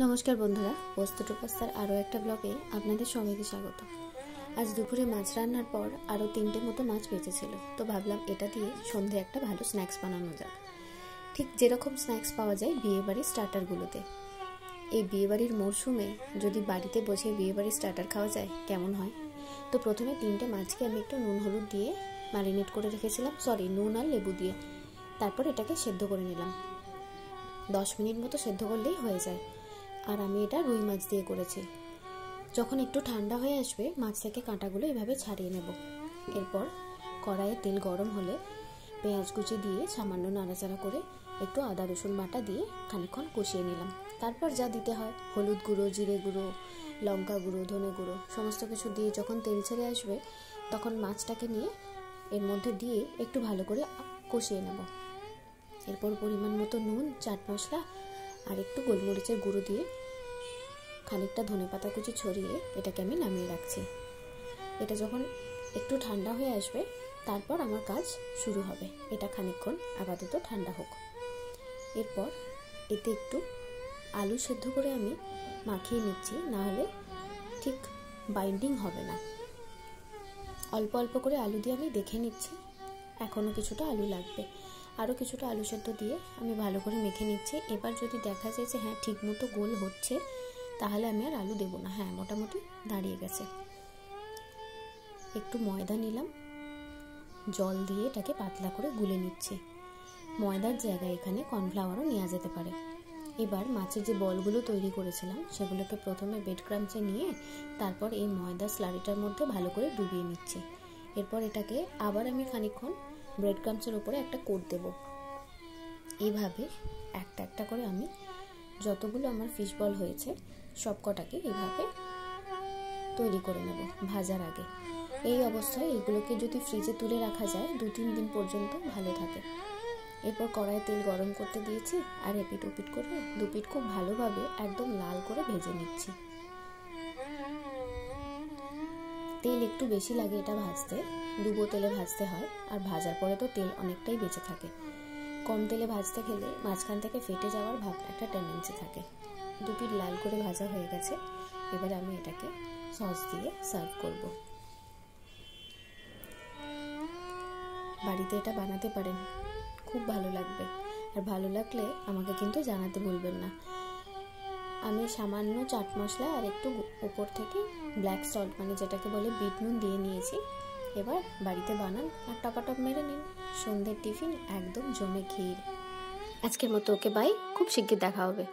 নমস্কার বন্ধুরা, প্রস্তুত পাস্তার আরও একটা ব্লগে আপনাদের সবাইকে স্বাগত। আজ দুপুরে মাছ রান্নার পর আরও 3টে মতো মাছ বেঁচেছিল, তো ভাবলাম এটা দিয়ে সন্ধে একটা ভালো স্ন্যাক্স বানানো যাক। ঠিক যেরকম স্ন্যাক্স পাওয়া যায় বিয়েবাড়ির স্টার্টারগুলোতে। এই বিয়েবাড়ির মরশুমে যদি বাড়িতে বসে বিয়েবাড়ির স্টার্টার খাওয়া যায় কেমন হয়। তো প্রথমে 3টে মাছকে আমি একটু নুন হলুদ দিয়ে ম্যারিনেট করে রেখেছিলাম, নুন আর লেবু দিয়ে। তারপর এটাকে সেদ্ধ করে নিলাম। 10 মিনিট মতো সেদ্ধ করলেই হয়ে যায়। আর আমি এটা রুই মাছ দিয়ে করেছি। যখন একটু ঠান্ডা হয়ে আসবে মাছ থেকে কাঁটাগুলো এভাবে ছাড়িয়ে নেব। এরপর কড়াইয়ে তেল গরম হলে পেঁয়াজ কুচি দিয়ে সামান্য নাড়াচাড়া করে একটু আদা রসুন বাটা দিয়ে খানিকক্ষণ কষিয়ে নিলাম। তারপর যা দিতে হয় হলুদ গুঁড়ো, জিরে গুঁড়ো, লঙ্কা গুঁড়ো, ধনে গুঁড়ো সমস্ত কিছু দিয়ে যখন তেল ছেড়ে আসবে তখন মাছটাকে নিয়ে এর মধ্যে দিয়ে একটু ভালো করে কষিয়ে নেব। এরপর পরিমাণ মতো নুন, চাট মশলা আর একটু গোলমরিচের গুঁড়ো দিয়ে খানিকটা ধনেপাতা কুচি ছড়িয়ে এটাকে আমি নামিয়ে রাখছি। এটা যখন একটু ঠান্ডা হয়ে আসবে তারপর আমার কাজ শুরু হবে। এটা খানিকক্ষণ আপাতত ঠান্ডা হোক। এরপর এতে একটু আলু সেদ্ধ করে আমি মাখিয়ে নিচ্ছি, নাহলে ঠিক বাইন্ডিং হবে না। অল্প অল্প করে আলু দিয়ে আমি দেখে নিচ্ছি, এখনও কিছুটা আলু লাগবে। আরও কিছুটা আলু সেদ্ধ দিয়ে আমি ভালো করে মেখে নিচ্ছি। এবার যদি দেখা যায় যে হ্যাঁ ঠিক মতো গোল হচ্ছে তাহলে আমি আর আলু দেবো না। হ্যাঁ, মোটামুটি দাঁড়িয়ে গেছে। একটু ময়দা নিলাম, জল দিয়ে এটাকে পাতলা করে গুলে নিচ্ছি। ময়দার জায়গায় এখানে কর্নফ্লাওয়ারও নেওয়া যেতে পারে। এবার মাছের যে বলগুলো তৈরি করেছিলাম সেগুলোকে প্রথমে ব্রেড ক্রাম্বসে নিয়ে তারপর এই ময়দা স্লারিটার মধ্যে ভালো করে ডুবিয়ে নিচ্ছি। এরপর এটাকে আবার আমি খানিকক্ষণ ব্রেড ক্রাম্বসের উপরে একটা কোট দেব। এইভাবে একটা একটা করে আমি যতগুলো আমার ফিশ বল হয়েছে সব কটাকে এইভাবে তৈরি করে নেব ভাজার আগে। এই অবস্থায় এগুলোকে যদি ফ্রিজে তুলে রাখা যায় 2-3 দিন পর্যন্ত ভালো থাকে। এরপর কড়াইয়ে তেল গরম করতে দিয়েছি আর এপিট ওপিট করে দুপিট খুব ভালোভাবে একদম লাল করে ভেজে নিচ্ছি। তেল একটু বেশি লাগে এটা ভাজতে, ডুবো তেলে ভাজতে হয়। আর ভাজার পরে তো তেল অনেকটাই বেঁচে থাকে। কম তেলে ভাজতে গেলে মাঝখান থেকে ফেটে যাওয়ার ভাব একটা টেন্ডেন্সি থাকে। দুপিট লাল করে ভাজা হয়ে গেছে। এবার আমি এটাকে সস দিয়ে সার্ভ করব। বাড়িতে এটা বানাতে পারেন, খুব ভালো লাগবে। আর ভালো লাগলে আমাকে কিন্তু জানাতে ভুলবেন না। আমি সামান্য চাট মশলা আর একটু উপর থেকে ব্ল্যাক সল্ট মানে যেটাকে বলে বিট নুন দিয়ে নিয়েছি। এবার বাড়িতে বানান আর টপাটপ মেরে নিন। সন্ধ্যের টিফিন একদম জমে ক্ষীর। আজকের মতো ওকে বাই, খুব শিগগির দেখা হবে।